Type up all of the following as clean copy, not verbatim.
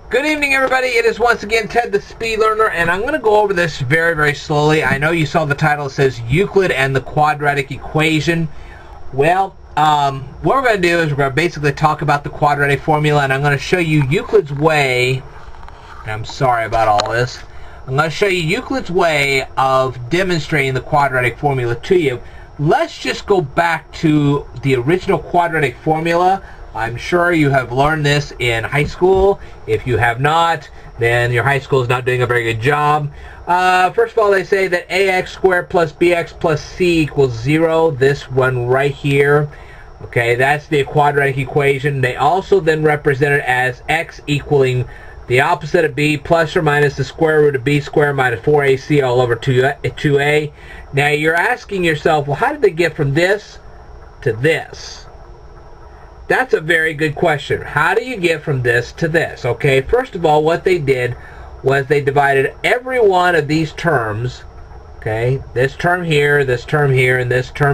Good evening, everybody. It is once again Ted the Speed Learner, and I'm going to go over this very, very slowly. I know you saw the title. It says Euclid and the Quadratic Equation. Well, what we're going to do is we're going to basically talk about the quadratic formula, and I'm going to show you Euclid's way. I'm sorry about all this. I'm going to show you Euclid's way of demonstrating the quadratic formula to you. Let's just go back to the original quadratic formula. I'm sure you have learned this in high school. If you have not, then your high school is not doing a very good job. First of all, they say that ax squared plus bx plus c equals 0. This one right here. Okay, that's the quadratic equation. They also then represent it as x equaling the opposite of b plus or minus the square root of b squared minus 4ac all over 2a. Now you're asking yourself, well, how did they get from this to this? That's a very good question. How do you get from this to this? Okay, first of all, what they did was they divided every one of these terms, okay, this term here, and this term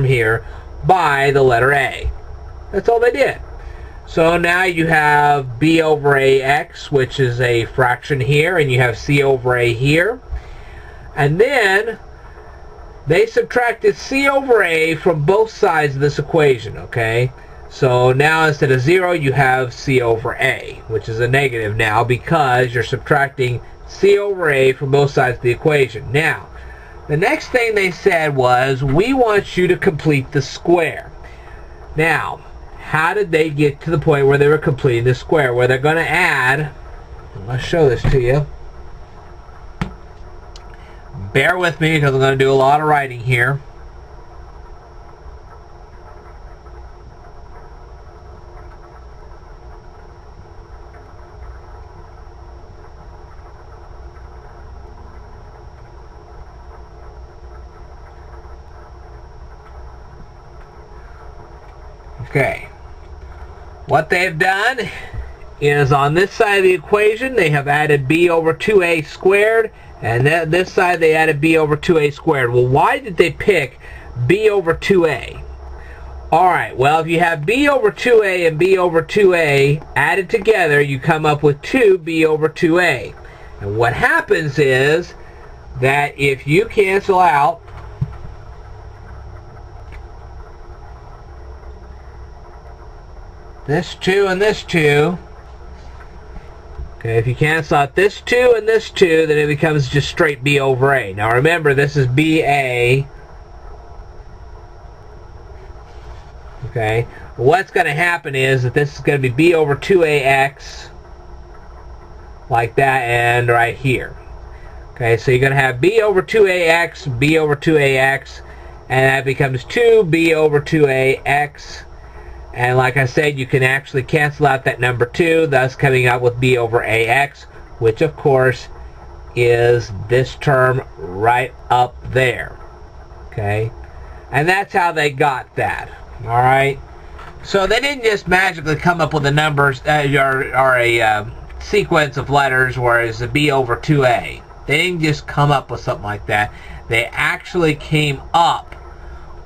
here, by the letter a. That's all they did. So now you have b over ax, which is a fraction here, and you have c over a here. And then they subtracted c over a from both sides of this equation, okay? So now instead of 0, you have c over a, which is a negative now because you're subtracting c over a from both sides of the equation. Now, the next thing they said was, we want you to complete the square. Now, how did they get to the point where they were completing the square? Where they're going to add, I'll show this to you. Bear with me because I'm going to do a lot of writing here. Okay, what they've done is on this side of the equation they have added b over 2a squared, and this side they added b over 2a squared. Well, why did they pick b over 2a? Alright, well, if you have b over 2a and b over 2a added together, you come up with 2b over 2a. And what happens is that if you cancel out this 2 and this 2, okay, if you cancel out this 2 and this 2, then it becomes just straight b over a. Now remember, this is ba. Okay, what's going to happen is that this is going to be b over 2ax, like that, and right here. Okay, so you're going to have b over 2ax, b over 2ax, and that becomes 2b over 2ax. And like I said, you can actually cancel out that number 2, thus coming out with b over ax, which of course is this term right up there. Okay, and that's how they got that. Alright, so they didn't just magically come up with the numbers or a sequence of letters where it's a b over 2a. They didn't just come up with something like that. They actually came up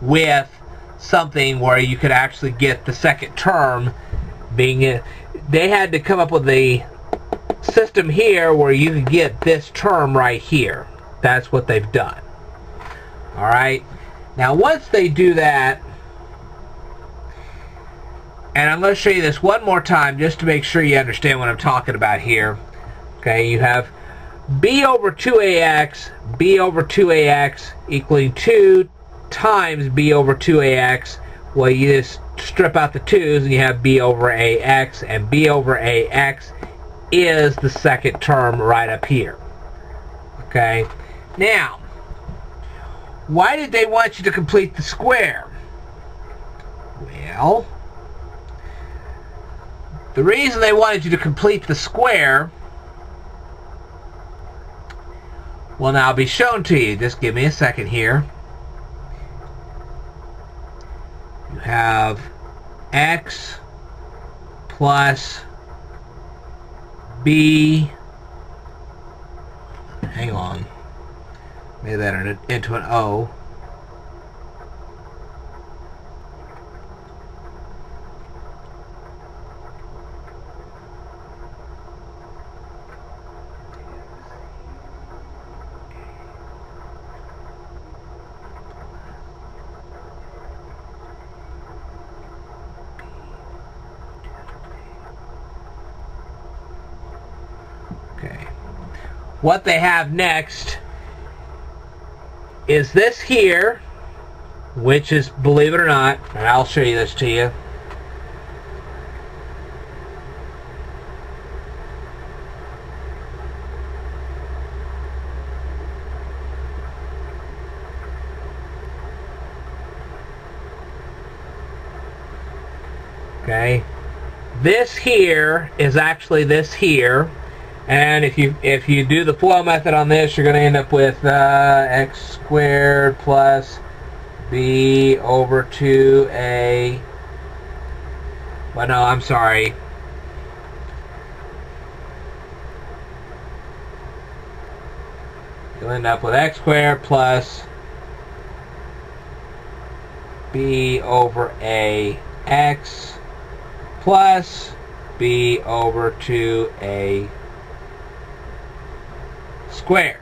with something where you could actually get the second term being they had to come up with a system here where you could get this term right here. That's what they've done. Alright, now once they do that, and I'm going to show you this one more time just to make sure you understand what I'm talking about here. Okay, you have b over 2ax, b over 2ax equaling 2 times b over 2ax. Well, you just strip out the 2's and you have b over ax, and b over ax is the second term right up here. Okay, now why did they want you to complete the square? Well, the reason they wanted you to complete the square will now be shown to you. Just give me a second here. You have x plus b, hang on, made that into an O, what they have next is this here, which is, believe it or not, and I'll show you this to you. Okay, this here is actually this here, and if you do the FOIL method on this, you're going to end up with x squared plus b over 2a. Well, no, I'm sorry. You'll end up with x squared plus b over a x plus b over 2a squared.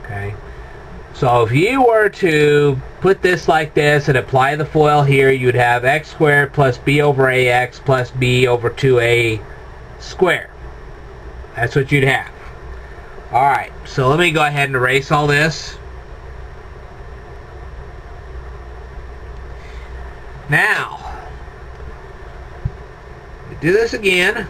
Okay, so if you were to put this like this and apply the FOIL here, you'd have x squared plus b over ax plus b over 2a squared. That's what you'd have. Alright, so let me go ahead and erase all this. Now, do this again.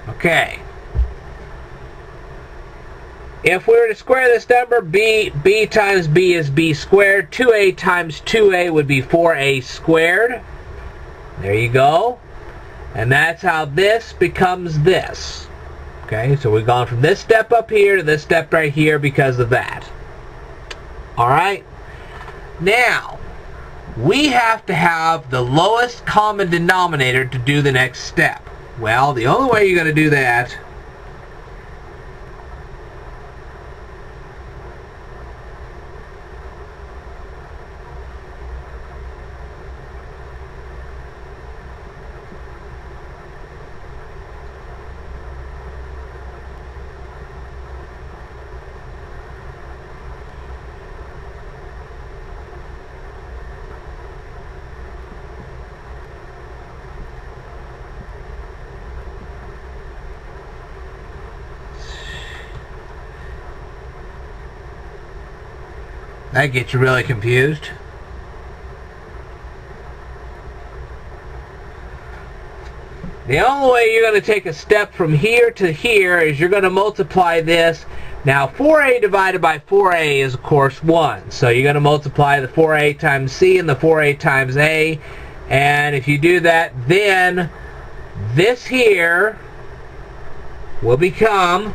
Okay. If we were to square this number, b times b is b squared. 2a times 2a would be 4a squared. There you go. And that's how this becomes this. Okay, so we've gone from this step up here to this step right here because of that. Alright? Now, we have to have the lowest common denominator to do the next step. Well, the only way you're going to do that that gets you really confused. The only way you're going to take a step from here to here is you're going to multiply this. Now 4a divided by 4a is of course 1. So you're going to multiply the 4a times c and the 4a times a. And if you do that, then this here will become,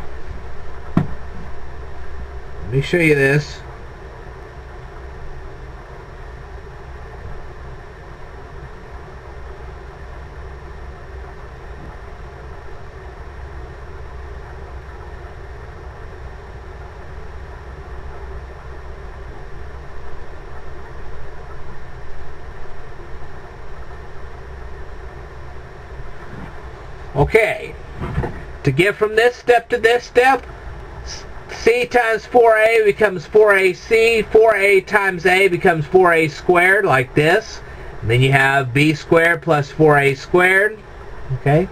let me show you this. Okay, to get from this step to this step, c times 4a becomes 4ac, 4a times a becomes 4a squared, like this. And then you have b squared plus 4a squared. Okay,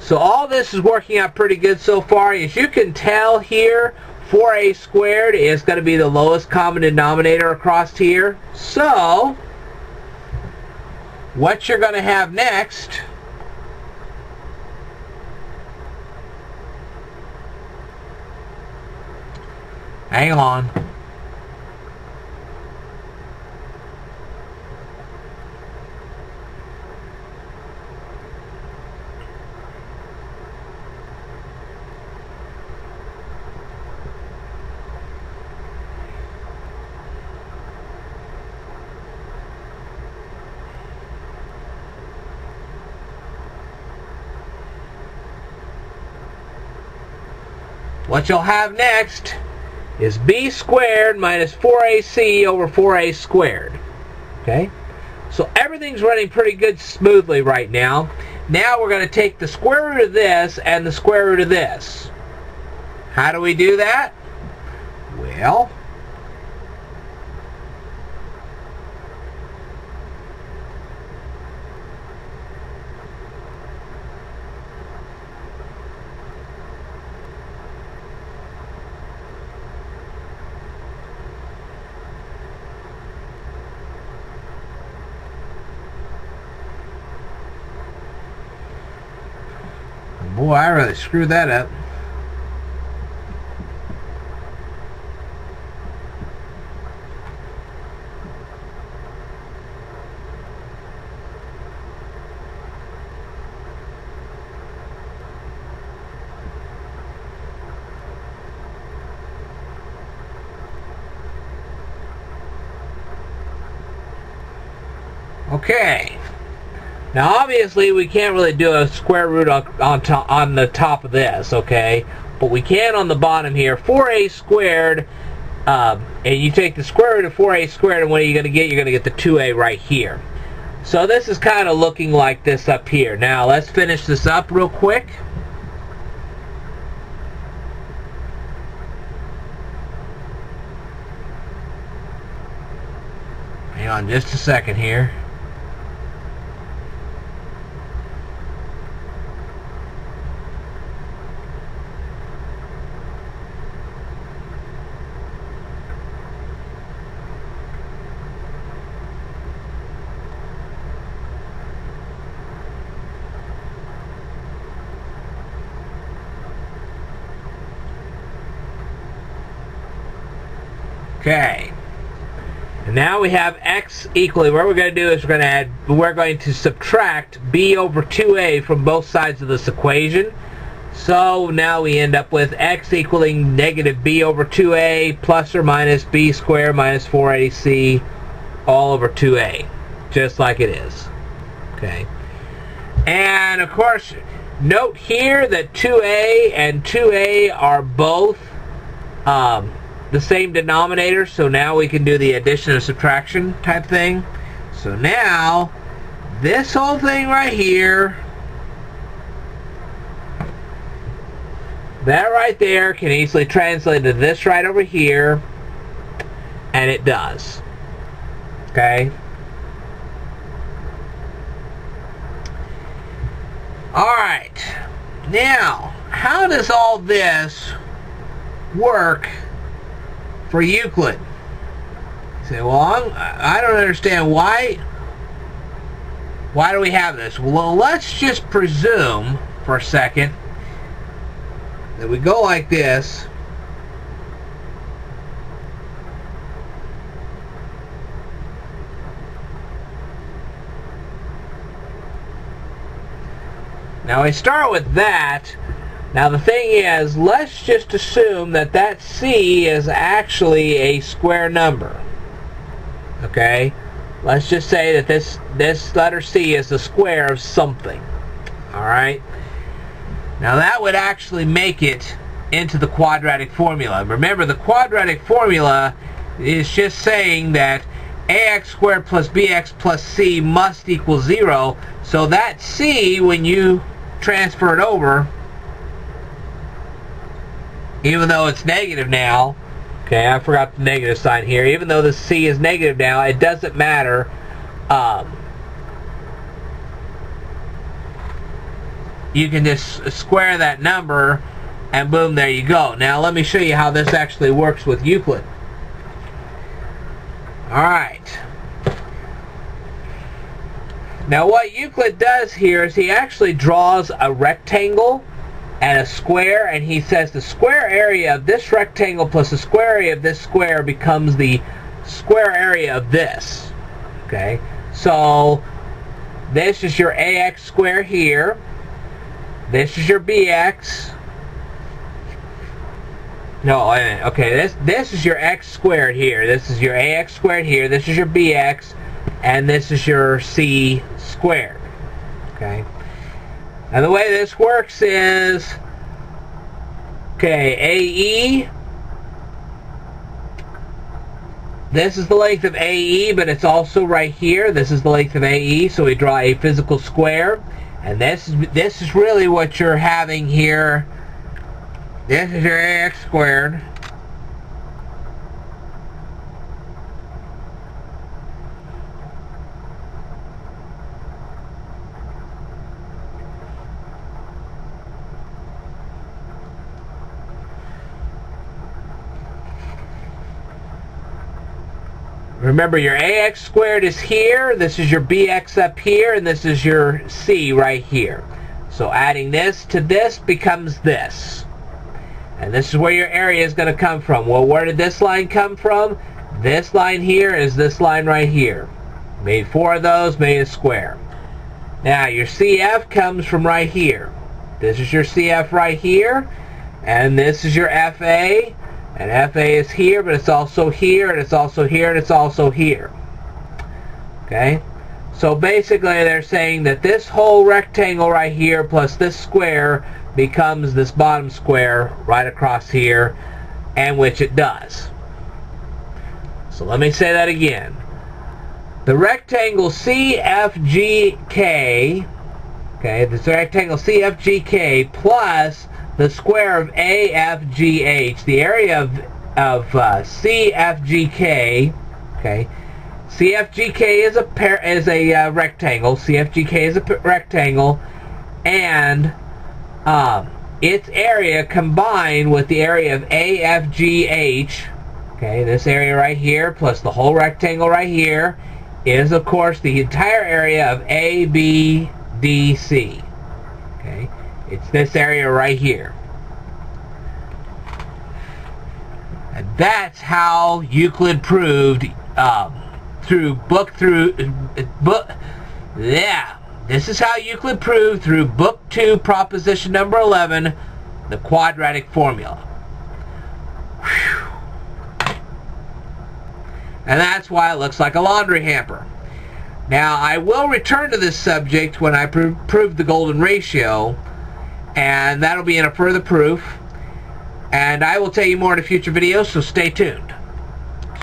so all this is working out pretty good so far. As you can tell here, 4a squared is going to be the lowest common denominator across here. So, what you're going to have next, hang on. What you'll have next is b squared minus 4ac over 4a squared. Okay? So everything's running pretty good smoothly right now. Now we're going to take the square root of this and the square root of this. How do we do that? Well, boy, I really screwed that up. Okay. Now obviously we can't really do a square root on the top of this, okay? But we can on the bottom here. 4a squared, and you take the square root of 4a squared, and what are you going to get? You're going to get the 2a right here. So this is kind of looking like this up here. Now let's finish this up real quick. Hang on just a second here. Okay, and now we have x equally. What we're going to do is we're going to subtract b over 2a from both sides of this equation. So now we end up with x equaling negative b over 2a plus or minus b squared minus 4ac all over 2a, just like it is. Okay, and of course note here that 2a and 2a are both the same denominator, so now we can do the addition and subtraction type thing. So now this whole thing right here, that right there can easily translate to this right over here, and it does. Okay, alright, now how does all this work for Euclid? You say, well, I don't understand why do we have this? Well, let's just presume for a second that we go like this. Now we start with that. Now the thing is, let's just assume that that c is actually a square number. Okay? Let's just say that this letter c is the square of something. Alright? Now that would actually make it into the quadratic formula. Remember, the quadratic formula is just saying that ax squared plus bx plus c must equal 0. So that c, when you transfer it over, even though it's negative now, okay, I forgot the negative sign here, even though the c is negative now, it doesn't matter. You can just square that number, and boom, there you go. Now let me show you how this actually works with Euclid. Alright. Now what Euclid does here is he actually draws a rectangle and a square, and he says the square area of this rectangle plus the square area of this square becomes the square area of this. Okay, so this is your ax squared here, this is your bx, no, okay, this is your x squared here, this is your ax squared here, this is your bx, and this is your c squared. Okay, and the way this works is, okay, AE, this is the length of AE, but it's also right here. This is the length of AE, so we draw a physical square. And this is really what you're having here. This is your ax squared. Remember, your ax squared is here, this is your bx up here, and this is your c right here. So adding this to this becomes this. And this is where your area is going to come from. Well, where did this line come from? This line here is this line right here. Made 4 of those, made a square. Now, your CF comes from right here. This is your CF right here, and this is your FA. And FA is here, but it's also here, and it's also here, and it's also here. Okay? So basically they're saying that this whole rectangle right here plus this square becomes this bottom square right across here, and which it does. So let me say that again. The rectangle CFGK, okay, this rectangle CFGK plus the square of AFGH, the area of CFGK, okay. CFGK is a rectangle. CFGK is a rectangle, and its area combined with the area of AFGH, okay, this area right here plus the whole rectangle right here is, of course, the entire area of ABDC. Okay. It's this area right here. And that's how Euclid proved this is how Euclid proved through Book 2, Proposition number 11, the quadratic formula. Whew. And that's why it looks like a laundry hamper. Now, I will return to this subject when I prove the golden ratio, and that'll be in a further proof. And I will tell you more in a future video, so stay tuned.